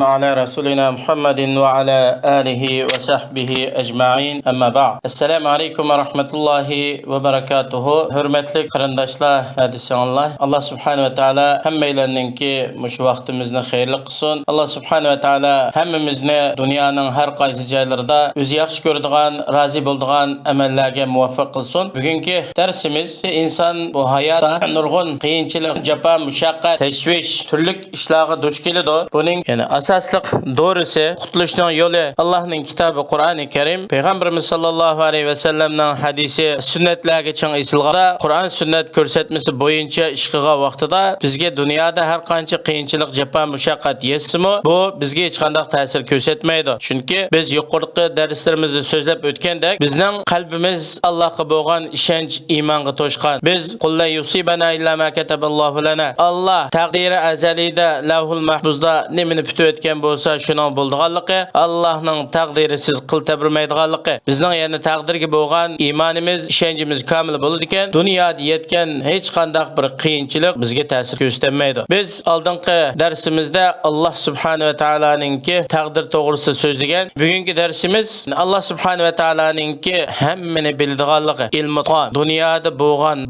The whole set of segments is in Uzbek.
على رسولنا محمد وعلى آله وصحبه أجمعين أما بعد السلام عليكم ورحمة الله وبركاته hürmetli qarindoshlar hadisonlar Allah subhanahu wa ta'ala hammanglarninki mush vaqtimizni xayrli qilsin. Allah subhanahu wa ta'ala hammamizni dunyoning har qaysi joylarida o'zi yaxshi ko'radigan, rozi bo'ladigan amallarga muvaffaq qilsin. Bugungi darsimiz inson bu hayotda nurg'un qiyinchilik, jafo, mushaqqat, tashvish, turli ishlarga duch keladi. Buning asasliq doğrusu qutulishning yo'li Allohning kitobi Qur'oni Karim, Payg'ambarimiz sallallohu alayhi va sallamning hadisi, sunnatlarga ching esilganda Qur'on sunnat ko'rsatmasi bo'yicha ish qilgan vaqtida bizga dunyoda har qancha qiyinchilik, jafo, mushaqqat yetsimi, bu bizga hech qanday ta'sir ko'rsatmaydi. Chunki biz yuqorqi darslarimizda so'zlab o'tgandek, bizning qalbimiz Allohga bo'lgan ishonch, iymonga to'shqan. Biz qullan yusibana illa ma kataballohu lana. Alloh taqdiri azalida, lavhul mahfuzda nimani bitib etgan bo'lsa, shuning bo'ldiganligi, Allohning taqdirisiz qil tabirmaydiganligi. Bizning yana taqdirga bo'lgan iymonimiz, ishonchimiz komil bo'ladi ekan, dunyoda yetgan hech qanday bir qiyinchilik bizga ta'sir ko'rsatmaydi. Biz oldingi darsimizda Alloh subhanahu va taolaninki taqdir to'g'risida so'zlagan. Bugungi darsimiz Alloh subhanahu va taolaninki hammani biladiganligi, ilmi qon, dunyoda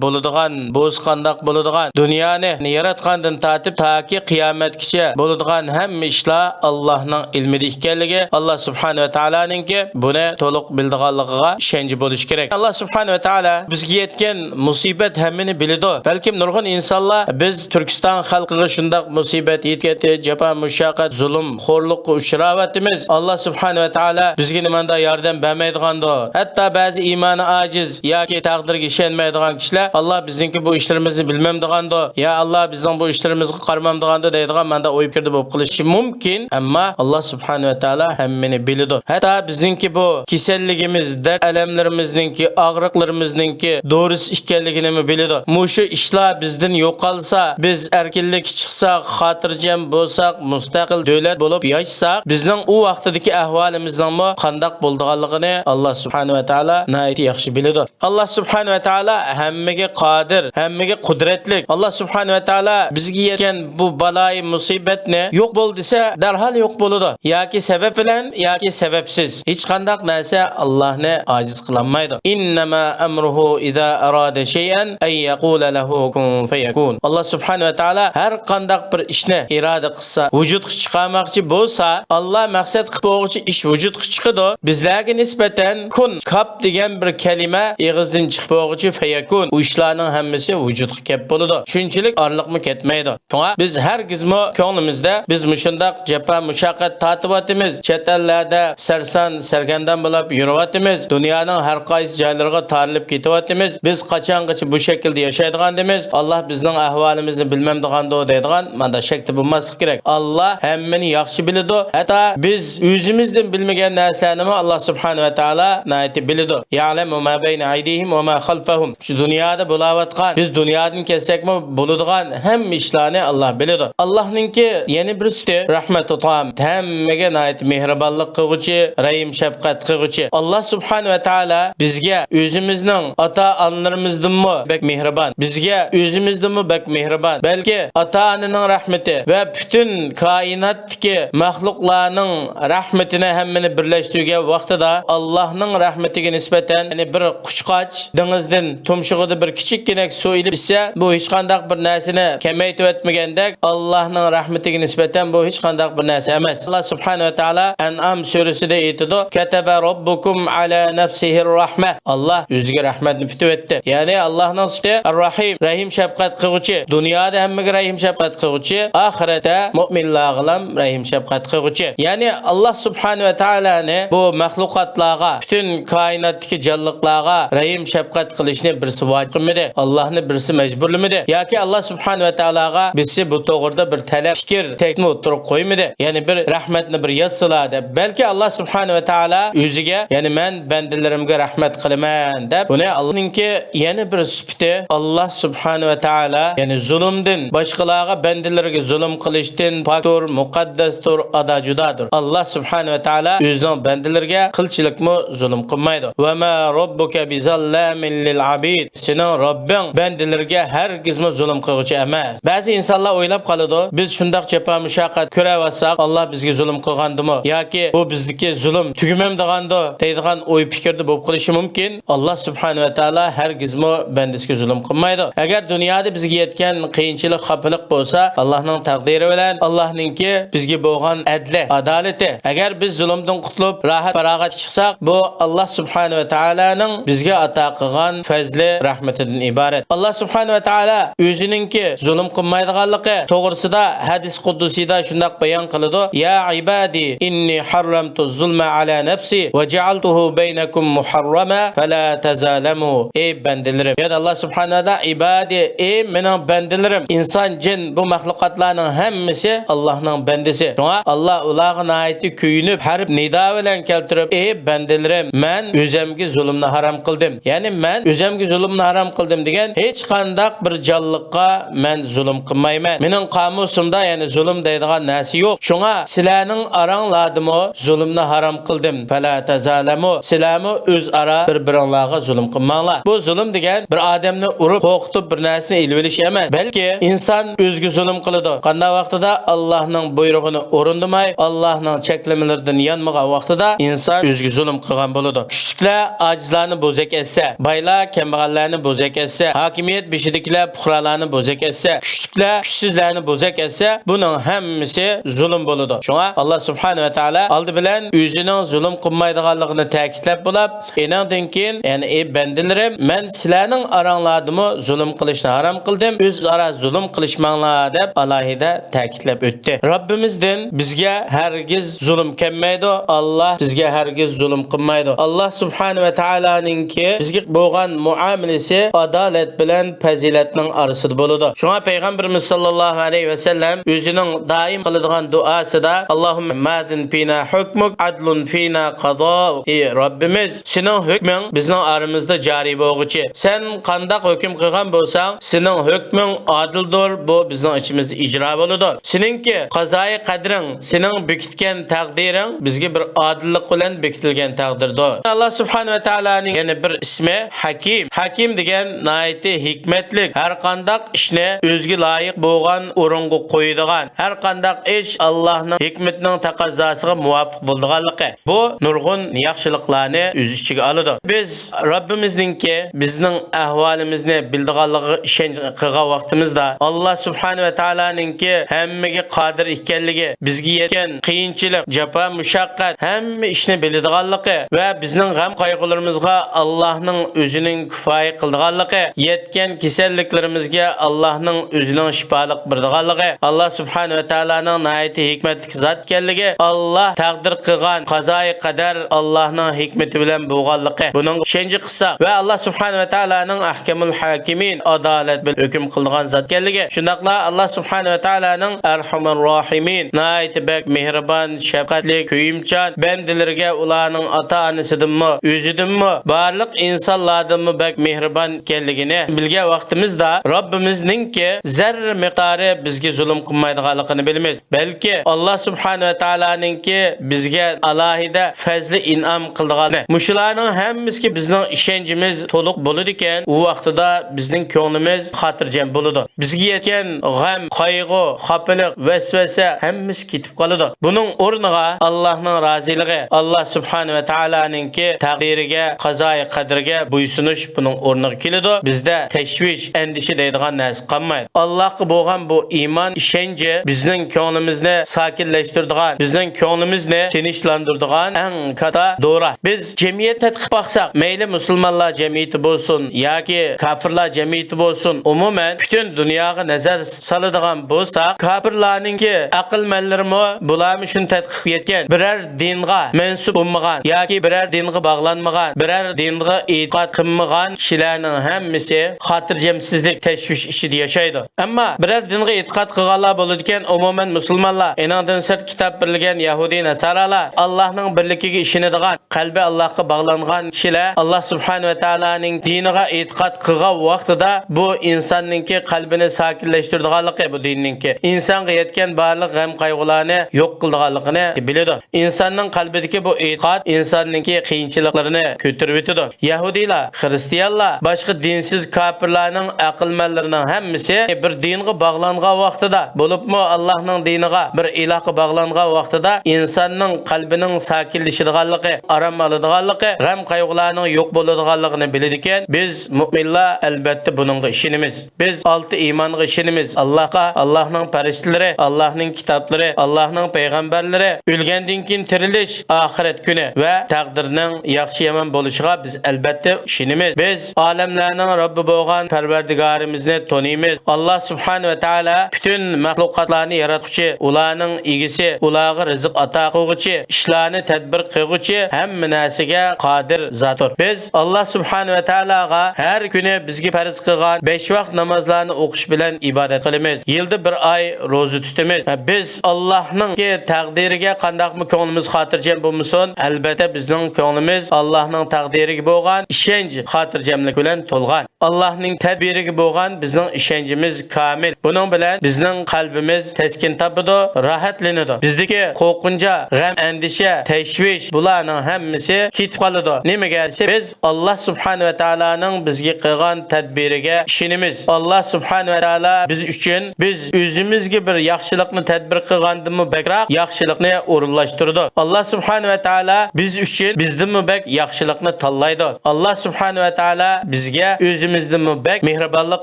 bo'ladigan, bo'zqandoq bo'ladigan, dunyoni yaratgandan tortib toki qiyomatgacha bo'ladigan hamma ishlar Allohning ilmida ekanligi, Alloh subhanahu va taolaninki buni to'liq biladiganligiga ishonchi bo'lish kerak. Alloh subhanahu va taolo bizga yetgan musibat hammani biladi. Balkim nurg'un insonlar biz Turkiston xalqiga shunday musibat yetgati, jafo, mushaqqat, zulm, xo'rliqqa uchrayapmiz. Alloh subhanahu va taolo bizga nimanda yordam bermaydigandi. Hatto ba'zi iymoni ojiz yoki taqdirga ishonmaydigan kishilar Alloh bizningki bu ishlarimizni bilmamdigandi, ya Alloh bizning bu ishlarimizga qaramamdigandi deydigan menda o'y fikr bo'lib qilishi mumkin, ammo Alloh subhanahu va taolo hammani biladi. Hatto bizningki bu kasalligimiz, dard alamlarimizningki, og'riqlarimizningki doğrusu ekanligini biladi. Mushu ishlar bizdan yo'qolsa, biz erkinlik chiqsak, xotirjam bo'lsak, mustaqil davlat bo'lib yashsak, bizning u vaqtdagi ahvolimizning qanday bo'lganligini Alloh subhanahu va taolo nihoyat yaxshi biladi. Alloh subhanahu va taolo hammaga qodir, hammaga qudratli. Alloh subhanahu va taolo bizga yetgan bu baloyi musibatni yo'q bo'l desa, darhol yo'q bo'ladi. Yoki sabab bilan, yoki sababsiz. Hech qanday narsa Allohni ojiz qilolmaydi. Innama amruhu iza arada shay'an ay yaqula lahu kun fayakun. Alloh subhanahu va taolo har qanday bir ishni iroda qilsa, vujudga chiqarmoqchi bo'lsa, Alloh maqsad qilib qo'yguchi ish vujudga chiqadi. Bizlarga nisbatan kun kap degan bir kalima og'izdan chiqib qo'yguchi fayakun. U ishlarning hammasi vujudga kelib bo'ladi. Shunchalik orliqmi ketmaydi. Shunga biz hargizmo ko'nglimizda biz shundaq jafo, mushaqqat tortyapmiz. Chet ellarda sarson sargandan bo'lib yurayapmiz. Dunyoning har qaysi joylariga tarilib ketyapmiz. Biz qachongacha bu shaklda yashaydiganimiz, Alloh bizning ahvolimizni bilmamdigandi deydigan, menda shakti bo'lmaslik kerak. Alloh hammani yaxshi biladi. Hatto biz o'zimizdan bilmagan narsalarni Alloh subhanahu va taolo nihoyat biladi. Ya'lamu ma bayna aydihim va ma xalfahum. Shu dunyoda bo'layotgan, biz dunyodan kelsakmi bo'ladigan hamma ishlarni Alloh biladi. Allohningki yana bir usti rahmatu tom, hammaga nihoyat mehribonlik qiluvchi, rahim shafqat qiluvchi. Alloh subhanahu va taolo bizga o'zimizning ota-onalarimizdanmi bak mehribon, bizga o'zimizdanmi bak mehribon. Balki ota-onaning rahmati va butun koinotdagi mahluqlarning rahmatini hammani birlashtirgan vaqtida Allohning rahmatiga nisbatan yani bir qushqoch dengizdan tumshug'ida bir kichikkina suv ilib issa, bu hech qanday bir narsani kamaytirib o'tmagandek, Allohning rahmatiga nisbatan bu hech qanday bir narsa emas. Alloh subhanahu va taolo An'am surasida aytadi: "Kataba robbukum ala nafsihi rahma." Alloh o'ziga rahmatni bitib etdi. Ya'ni Allohning sifati Ar-Rahim, rahim shafqat qiluvchi. Dunyoda hammaga rahim shafqat qiluvchi, oxiratda mu'minlarga rahim shafqat qiluvchi. Ya'ni Alloh subhanahu va taolani bu mahluqotlarga, butun koinotdagi jonliqlarga rahim shafqat qilishni birsi vojib qilmadi. Allohni birsi majburlamadi. Yoki Alloh subhanahu va taologa bizsi bu to'g'rida bir talab, fikr, tekni o'tirib qo'ymadi. Ya'ni bir rahmatni bir yazsalar deb. Balki Alloh subhanahu va taolo o'ziga, ya'ni men bandalarimga rahmat qilaman deb, buni Allohninki yana bir sifati. Alloh subhanahu va taolo ya'ni zulmdan, boshqalarga bandalarga zulm qilishdan pokdir, muqaddasdir, ada judadir. Alloh subhanahu va taolo o'zining bandalarga qilchilikmi zulm qilmaydi. Va ma robbuka bizallamin lil abid. Sening Robbing bandalarga hargizmi zulm qiluvchi emas. Ba'zi insonlar o'ylab qoladi, biz shundoq jafo mushaqqat ko'ra ko'ravatsak, Alloh bizga zulm qilgandimi yoki bu bizniki zulm tugamamdigandi deydigan o'y fikrda bo'lib qolishi mumkin. Alloh subhanahu va taolo hargizmi bandasiga zulm qilmaydi. Agar dunyoda bizga yetgan qiyinchilik, xafalik bo'lsa, Allohning taqdiri bilan Allohningki bizga bo'lgan adli, adolati. Agar biz zulmdan qutulib rohat farog'at chiqsak, bu Alloh subhanahu va taolaning bizga ato qilgan fazli rahmatidan iborat. Alloh subhanahu va taolo o'ziningki zulm qilmaydiganligi to'g'risida hadis quddusida shunday bayon qiladi: "Ya ibadi, inni harramtu zulma ala nafsi va ja'altuhu baynakum muharrama fala tazalamu." Ey bandalarim, ya Allah subhanahu wa taala ibadi, ey mening bandalarim, inson, jin bu mahluqotlarning hammasi Allohning bandasi. Shunga Alloh ularga nayati kuyinib, harb nido bilan keltirib, ey bandalarim, men o'zimga zulmni harom qildim. Ya'ni men o'zimga zulmni harom qildim degan hech qanday bir jonliqqa men zulm qilmayman. Mening qomusimda ya'ni zulm deydigan narsa yo'q. Shunga sizlarning aranglardimi zulmni harom qildim. Fala tazalamu. Sizlarmi o'zaro bir-biringlarga zulm qilmanglar. Bu zulm degan bir odamni urib, qo'rqitib bir narsani ilib olish emas, balki inson o'ziga zulm qiladi. Qanday vaqtida Allohning buyrug'ini o'rindamay, Allohning cheklamalaridan yanmagan vaqtida inson o'ziga zulm qilgan bo'ladi. Kuchliklar ojizlarni bo'zak etsa, boylar kambag'allarni bo'zak etsa, hokimiyat beshidagilar fuqarolarni bo'zak etsa, kuchliklar kuchsizlarni bo'zak etsa, buning hammasi zulm bo'ladi. Shunga Alloh subhanahu va taolo oldi bilan o'zining zulm qilmaydiganligini ta'kidlab bo'lib, endan keyin, ya'ni ey bandalarim, men sizlarning oranglardimi zulm qilishni harom qildim, o'zaro zulm qilishmanglar deb alohida ta'kidlab o'tdi. Robbimizdan bizga hargiz zulm kelmaydi, Alloh bizga hargiz zulm qilmaydi. Alloh subhanahu va taoloninki bizga bo'lgan muomalasi adolat bilan fazilatning orasida bo'ladi. Shunga payg'ambarimiz sollallohu alayhi va sallam o'zining doim qiladigan duosida Allohumma madin fina hukmuk adlun fina qado. Ey Robbimiz, sening hukming bizning aramizda joriy bo'lguchi. Sen qanday hukm qilgan bo'lsang, sening hukming adildir, bu bizning ichimizda ijro bo'ladi. Seningki qazoyi qadring, sening bekitgan taqdiring bizga bir odillik bilan bekitilgan taqdirdir. Alloh subhanahu va taolaning yana bir ismi Hakim. Hakim degan nayati hikmatlik, har qanday ishni o'ziga loyiq bo'lgan o'ringa qo'yadigan, har qanday ish Allohning hikmatining taqozzosiga muvofiq bo'lganligi. Bu nurg'un yaxshiliklarni o'z ichiga oladi. Biz Robbimizningki bizning ahvolimizni bildiganligiga ishonch qilgan vaqtimizda Alloh subhanahu va taolaninki hammaga qodir ekanligi, bizga yetgan qiyinchilik, jafo, mushaqqat hamma ishni biladiganligi va bizning g'am qayg'ularimizga Allohning o'zining kifoya qildiganligi, yetgan kasalliklarimizga Allohning o'zining shifolik berdiganligi, Alloh subhanahu va taolaning nihoyat hikmatli zot ekanligi, Alloh taqdir qilgan qazoyi qadar Allohning hikmati bilan bo'lganligi. Buning shenji qissa va Alloh subhanahu va taolaning ahkamul hakimin adolat bilan hukm qilgan zot ekanligi. Shundaqla Alloh subhanahu va taolaning arhamur rohimin, nihoyat bak mehribon, shafqatli, kuyimchan bandalarga ularning ota-onasidanmi, o'zidanmi, barliq insonlardanmi bak mehribon ekanligini bilgan vaqtimizda Robbimizningki zarra miqdori bizga zulm qilmaydiganligini bilamiz. Balki Alloh subhanahu va taolaninki bizga alohida fazli in'om qildiganini. Mushularning hammasiga bizning ishonchimiz to'liq bo'ladi ekan, u vaqtida bizning ko'nglimiz xotirjam bo'ladi. Bizga yetgan g'am, qayg'u, xafalik, vasvasa hammasi ketib qoladi. Buning o'rniga Allohning roziligi, Alloh subhanahu va taolaninki taqdiriga, qazoyi qadriga bo'ysunish buning o'rniga keladi. Bizda tashvish, andisha deydigan narsa qolmaydi. Allohga bo'lgan bu iymon, ishonchi bizning ko'nglimizni sakinlashtiradigan, bizning ko'nglimizni tinchlantiradigan eng katta dora. Biz jamiyat tadqiq qilsak, mayli musulmonlar jamiyati bo'lsin yoki kofirlar jamiyati bo'lsin, umuman butun dunyoga nazar soladigan bo'lsak, kofirlarningki aqlmanlarimi bularni shuni tadqiq etgan, biror dinga mansub bo'lmagan yoki biror dinga bog'lanmagan, biror dinga e'tiqod qilmagan kishilarning hammasi xotirjamsizlik, tashvish ichida yashaydi. Ammo biror dinga e'tiqod qilganlar bo'ladi ekan, umuman musulmonlar, enandan sart kitob berilgan yahudi nasoralar Allohning birligiga ishonadigan, qalbi Allohga bog'langan kishilar Alloh subhanahu va taolaning diniga e'tiqod qilgan vaqtida bu insonninki qalbini sakinlashtiradiganligi bu dinninki insonga yetgan barliq g'am qayg'ularni yo'q qiladiganligini biladi. Insonning qalbidagi bu e'tiqod insonninki qiyinchiliklarini ko'tarib o'tadi. Yahudiylar, xristianlar, boshqa dinsiz kofirlarning aqlmanlarining hammasi bir dinga bog'langan vaqtida, bo'libmi Allohning diniga bir ilohga bog'langan vaqtida insonning qalbining sakinlashadiganligi, aram oladiganligi, g'am qayg'ularning yo'q bo'ladiganligini biladi ekan. Biz mu'minlar albatta buningga ishonamiz. Biz olti iymonga ishonamiz. Allohga, Allohning farishlari, Allohning kitoblari, Allohning payg'ambarlari, o'lgandan keyin tirilish, oxirat kuni va taqdirning yaxshi yomon bo'lishiga biz albatta ishonamiz. Biz olamlarning Robbi bo'lgan Parvardigorimizni taniymiz. Alloh subhanahu va taolo butun maxluqotlarni yaratuvchi, ularning egisi, ularga rizq ato qiluvchi, ishlarni tadbir qiluvchi, hamma narsaga qodir zotdir. Biz Alloh subhanahu va taologa har kuni bizga farz qilgan 5 vaqt namozlarni o'qish bilan ibodat qilamiz. Yilda bir oy roza tutamiz. Biz Allohning taqdiriga qandaqmi ko'nglimiz xotirjam bo'lmasin, albatta bizning ko'nglimiz Allohning taqdiriga bo'lgan ishonch xotirjamlik bilan to'lgan. Allohning tadbiriga bo'lgan bizning ishonchimiz komil. Buning bilan bizning qalbimiz taskin topadi, rohatlanadi. Bizdagi qo'rqincha, g'am, andisha, tashvish bularning hammasi ketib qoladi. Nimaga desa biz Alloh subhanahu va taolaning bizga qilgan tadbiriga ishonamiz. Alloh subhanahu va taolo biz uchun biz o'zimizga bir yaxshilikni tadbir qilgandan bakroq yaxshilikni o'rinlashtirdi. Alloh subhanahu va taolo biz uchun bizdan bak yaxshilikni tanlaydi. Alloh subhanahu va taolo bizga o'zimizdan bak mehribonlik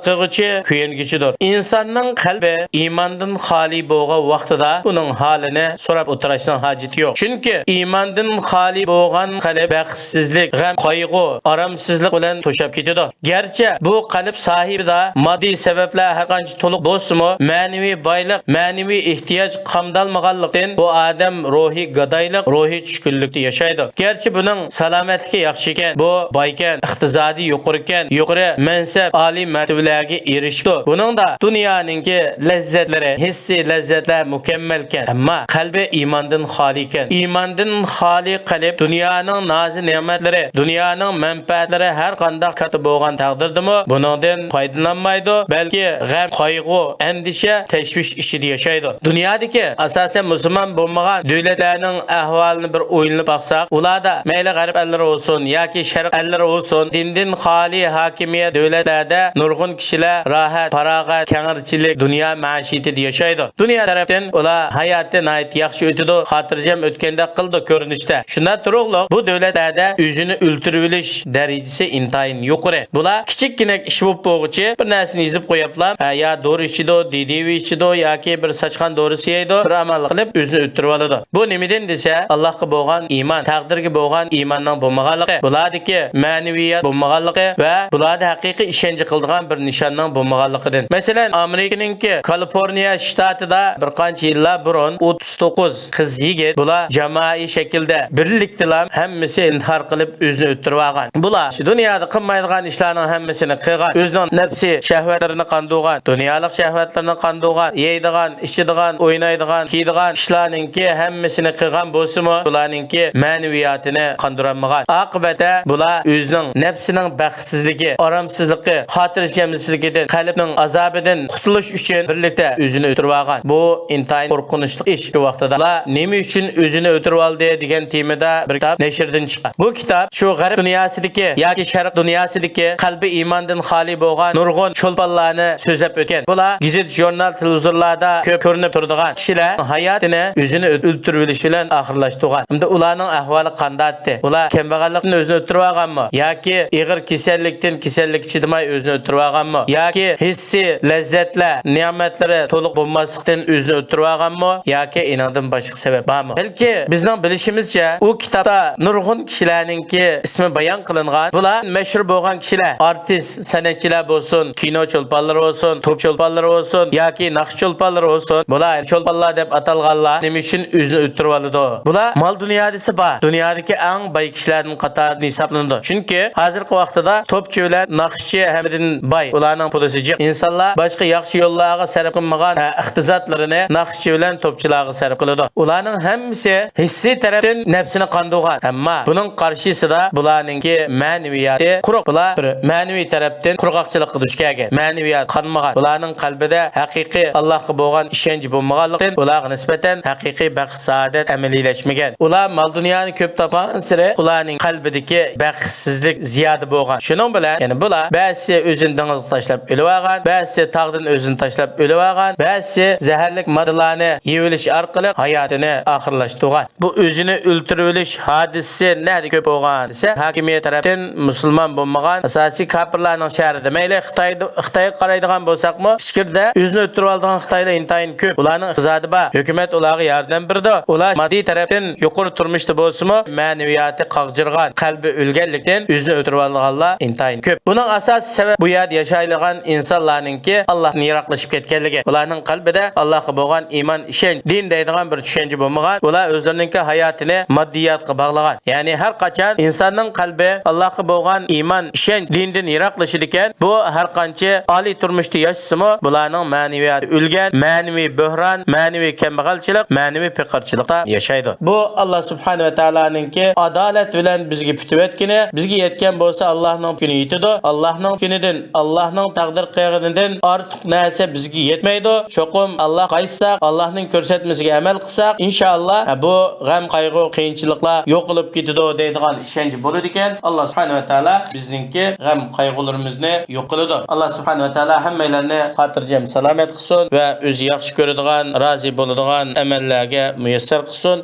qiluvchi, kuyingichidir. Insonning qalbi iymondan xoli bo'lgan vaqtida uning holini so'rab o'tirishning hojati yo'q. Chunki iymondan xoli bo'lgan qalb baxtsizlik, g'am, qayg'u, aramsizlik bilan to'shab ketadi. Garchi bu qalb sohibida moddiy sabablar har qancha to'liq bo'lsa-mu, ma'naviy boylik, ma'naviy ehtiyoj qamdalmaganlikdan bu odam ruhiy gadoylik, ruhiy tushkunlikda yashaydi. Garchi buning salomatligi yaxshi ekan, bu boy ekan, iqtisodiy yuqori ekan, yuqori mansab, oliy martabalarga erishdi. Buning da dunyoninki lazzatlari, hissiy lazzatlar mukammal ekan, ammo qalbi iymondan xoli ekan. Iymondan xoli qalb dunyoning nozi ne'matlari, dunyoning manfaatlari har qanday katta bo'lgan taqdirdami, buningdan foydalanmaydi, balki g'am, qayg'u, andisha, tashvish ichida yashaydi. Dunyodagi asosan musulmon bo'lmagan davlatlarning ahvolini bir o'ylanib baqsaq, ularda mayli g'arb allari bo'lsin yoki sharq allari bo'lsin, dindan xoli hokimiyat davlatlarda nurg'un kishilar rohat, farog'at, kengirchilik, dunyo ma'ishiyatida yashaydi. Dunyo tarafdan ular hayotni nihoyat yaxshi o'tadi, xotirjam o'tganda qildi ko'rinishda. Shunda turug'liq bu davlatlarda o'zini o'ltirib olish darajasi intayin yuqori. Bular kichikgina ish bo'lib bo'g'ichi bir narsani yozib qo'yaplar, ya dori ichidi, didivi ichidi yoki bir sochqan dorisi yeydi, bir amal qilib o'zini o'ttirib oladi. Bu nimadan desa, Allohga bo'lgan iymon, taqdirga bo'lgan iymonning bo'lmaganligi, bulardagi ma'naviyat bo'lmaganligi va bularda haqiqiy ishonch qiladigan bir nishonning bo'lmaganligidan. Masalan, Amerikaninki Kaliforniya shtatida bir qancha yillar burun 39 qiz yigit bular jamoaviy shaklda birlikda hammasi intihor qilib o'zini o'ttirib olgan. Bular shu dunyoda qilmaydigan ishlarning hammasini qilgan, o'zining nafsi shahvatlarini qandogan, dunyolik shahvatlarini qandogan, yeydigan, ichadigan, o'ynaydigan, kiydigan ishlarningki hammasini qilgan bo'lsa-mu, bularningki ma'naviyatini qandiranmagan. Oqibatda bular o'zining nafsining baxtsizligi, aramsizligi, xotirjamligidan, qalbning azobidan qutulish uchun birlikda o'zini o'tirib olgan. Bu intayin qo'rqinchli ish. Shu vaqtida ular nima uchun o'zini o'tirib oldi degan temada bir kitob nashrdan chiqqan. Bu kitob shu g'arb dunyosidagi yoki sharq dunyosidagi qalbi iymondan xoli bo'lgan nurg'un cho'lponlarni so'zlab o'tgan. Bular gazet, jurnal, televizorlarda ko'p ko'rinib turadigan kishilar hayotini o'zini o'ltirib olish bilan oxirlashtirgan. Unda ularning ahvoli qandaydi? Ular kambag'allikni o'zini o'ltirib olganmi? Yoki ig'ir kasallikdan kasallik chidamay o'zini o'ltirib olganmi? Yoki hissiy lazzatlar, ne'matlari to'liq bo'lmaslikdan o'zini o'ltirib olganmi? Yoki inandan boshqa sabab bormi? Balki bizning bilishimizcha u kitobda nurg'un kishilarningki ismi bayon qilingan. Bular mashhur bo'lgan kishilar, artist, san'atchilar bo'lsin, kino cho'lponlari bo'lsin, to'p cho'lponlari bo'lsin yoki naqsh cho'lponlari bo'lsin. Bular cho'lponlar deb atalganlar nima uchun o'zini o'ltirib oladi? Bular mol dunyodasi bor. Dunyodagi eng boy kishilarning qatorida hisoblanadi. Chunki hozirgi vaqtda to'pchi bilan naqshchi hammadan boy. Ularning puli jiq. Insonlar boshqa yaxshi yo'llarga sarf qilmagan iqtisodlarini naqshchi bilan to'pchilarga sarf qiladi. Ularning hammasi hissiy tarafdan nafsini bo'lgan. Ammo buning qarshisida bularningki ma'naviyati quruq. Bular bir ma'naviy tarafdan qurg'oqchilikqa duch kelgan. Ma'naviyat qanmagan. Bularning qalbida haqiqiy Allohga bo'lgan ishonch bo'lmaganligidan ularga nisbatan haqiqiy baxt saodat amaliyleşmagan. Ular mal dunyoni ko'p topgan sari ularning qalbidagi baxtsizlik ziyoda bo'lgan. Shuning bilan, ya'ni bular ba'zi o'zini dengizga tashlab o'lib olgan, ba'zi tog'dan o'zini tashlab o'lib olgan, ba'zi zaharlik moddalarni yeyilish orqali hayotini oxirlashtirgan. Bu o'zini o'ltirib o'lish hodisasi nada ko'p bo'lgan desa, hokimiyat tarafdan musulmon bo'lmagan asosiy kafirlarning shahrida mayli Xitoyga qaraydigan bo'lsakmi, ichkirda o'zini o'ltirib olgan Xitoylar intayin ko'p. Ularning iqtisodi bor. Hukumat ularga yordam berdi. Ular moddiy tarafdan yuqori turmushda bo'lsa-mu, ma'naviyati qag'jirgan, qalbi o'lganlikdan o'zini o'ltirib olganlar intayin ko'p. Buning asosiy sababi bu yerda yashaydigan insonlarningki Allohni yiroqlashib ketganligi. Ularning qalbida Allohga bo'lgan iymon, ishonch, din deydigan bir tushuncha bo'lmagan. Ular o'zlarining hayotini maddiyatga bog'lagan. Ya'ni har qachon insonning qalbi Allohga bo'lgan iymon, ishonch, dindan yiroqlashidi ekan, bu har qancha oliy turmushda yashasa-mu, bularning ma'naviyati o'lgan, ma'naviy bo'hron, ma'naviy kambag'alchilik, ma'naviy fiqirchilikda yashaydi. Bu Alloh subhanahu va taolaninki adolat bilan bizga putib etkini, bizga yetgan bo'lsa Allohning kuni yetadi. Allohning kunidan, Allohning taqdir qilganidan ortiq narsa bizga yetmaydi. Cho'qim Alloh qaytsak, Allohning ko'rsatmasiga amal qilsak, inshaalloh bu g'am, qayg'u, qiyinchiliklar yo'qolib ketadi deydigan ishonch bo'ladi ekan. Alloh subhanahu va taolo bizningki g'am, qayg'ularimizni yo'q qiladi. Alloh subhanahu va taolo hammalarni xotirjam salomat qilsin va o'zi yaxshi ko'radigan, rozi bo'ladigan amallarga muyassar qilsin.